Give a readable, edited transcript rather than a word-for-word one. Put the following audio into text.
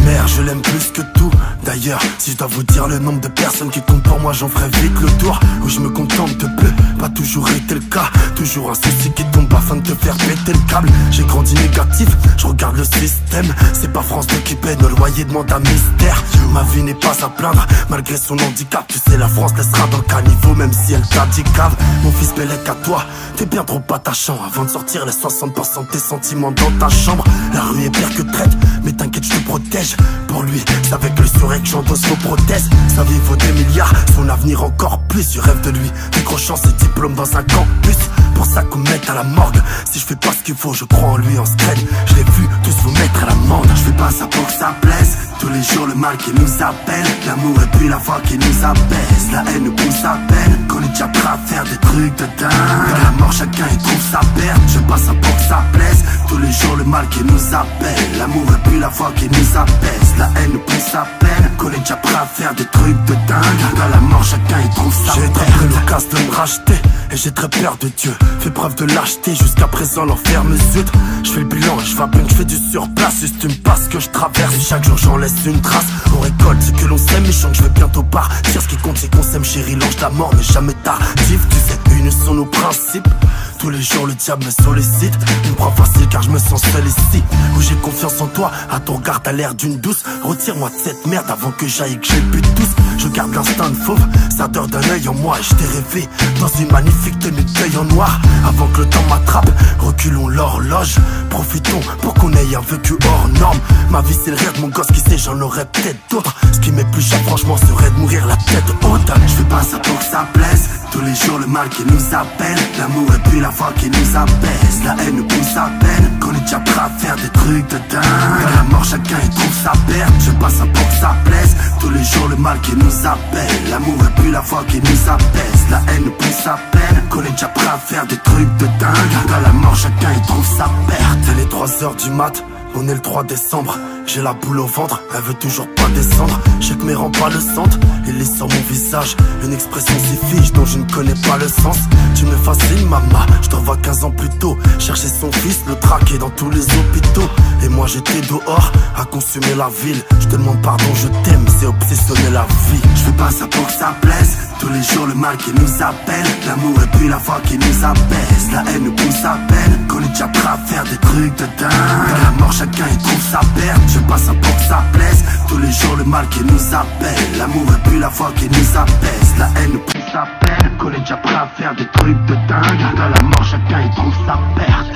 mère, je l'aime plus que tout. D'ailleurs, si je dois vous dire le nombre de personnes qui comptent pour moi, j'en ferai vite le tour. Où je me contente de peu, pas toujours été le cas. Toujours un souci qui tombe afin de te faire péter le câble. J'ai grandi négatif, je regarde le système. C'est pas France 2 qui paie, nos loyers demandent un mystère. Ma vie n'est pas à plaindre, malgré son handicap. Tu sais, la France laissera dans le caniveau, même si elle t'a dit cave. Mon fils Bellec à toi, t'es bien trop attachant. Avant de sortir les 60% de tes sentiments dans ta chambre. La rue est pire que traite, mais t'inquiète, je te protège. Pour lui, c'est avec le sourire que j'endosse vos prothèses. Sa vie vaut des milliards, son avenir encore plus. Je rêve de lui, décrochant ses diplômes dans un campus. Pour ça qu'on mette à la morgue. Si je fais pas ce qu'il faut, je crois en lui en scred. Je l'ai vu tous vous mettre à l'amende. Je fais pas ça pour que ça plaise. Tous les jours le mal qui nous appelle. L'amour et puis la foi qui nous abaisse. La haine nous pousse à peine. Qu'on est déjà prêt à faire des trucs de dingue. À la mort chacun y trouve sa perte. Je fais pas ça pour que ça plaise. Tous les jours le mal qui nous appelle. L'amour et puis la foi qui nous abaisse. La haine nous pousse à peine. Qu'on est déjà prêt à faire des trucs de dingue. À la mort chacun y trouve sa perte. J'ai très pris l'occasion de me racheter. Et j'ai très peur de Dieu. Fais preuve de lâcheté, jusqu'à présent l'enfer me zut. Je fais le bilan et je vois bien que je fais du surplace. Juste une passe que je traverse et chaque jour j'en laisse une trace. On récolte ce que l'on sème, méchant que je vais bientôt partir. Ce qui compte c'est qu'on s'aime chérie, l'ange de la mort mais jamais tardif. Tu sais, une sont nos principes. Tous les jours le diable me sollicite. Il me prend facile car je me sens seul ici. Où j'ai confiance en toi, à ton regard t'as l'air d'une douce. Retire-moi de cette merde avant que j'aille et que je les bute tous. Je garde l'instinct de fauve, ça dort d'un œil en moi. Et je t'ai rêvé dans une magnifique tenue de deuil en noir. Avant que le temps m'attrape, reculons l'horloge. Profitons pour qu'on ait un vécu hors norme. Ma vie c'est le rêve de mon gosse, qui sait j'en aurais peut-être d'autres. Ce qui m'est plus cher franchement serait de mourir la tête haute. Je fais pas ça pour que ça plaise. Tous les jours le mal qui nous appelle. L'amour et puis la foi qui nous abaisse. La haine nous pousse à peine. Qu'on est déjà prêt à faire des trucs de dingue. À la mort chacun y trouve sa perte. Je fais pas ça pour que ça plaise. Tous les jours le mal qui nous appelle. L'amour et puis la foi qui nous abaisse. La haine nous pousse à peine. Qu'on est déjà prêt à faire des trucs de dingue. À la mort chacun y trouve sa perte. C'est les 3h du mat, on est le 3 décembre. J'ai la boule au ventre, elle veut toujours pas descendre. Je sais que mes rangs pas le centre, il est sur mon visage. Une expression si fiche dont je ne connais pas le sens. Tu me fascines maman, je te revois 15 ans plus tôt. Chercher son fils, le traquer dans tous les hôpitaux. Et moi j'étais dehors, à consumer la ville. Je te demande pardon, je t'aime, c'est obsessionner la vie. Je fais pas ça pour que ça plaise. Tous les jours le mal qui nous appelle. L'amour et puis la foi qui nous abaisse. La haine nous pousse à peine. Qu'on est déjà prêt à faire des trucs de dingue. À la mort chacun y trouve sa perte. Je fais pas ça pour que ça plaise. Tous les jours le mal qui nous appelle. L'amour et puis la foi qui nous abaisse. La haine nous pousse à peine. Qu'on est déjà prêt à faire des trucs de dingue. À la mort chacun y trouve sa perte.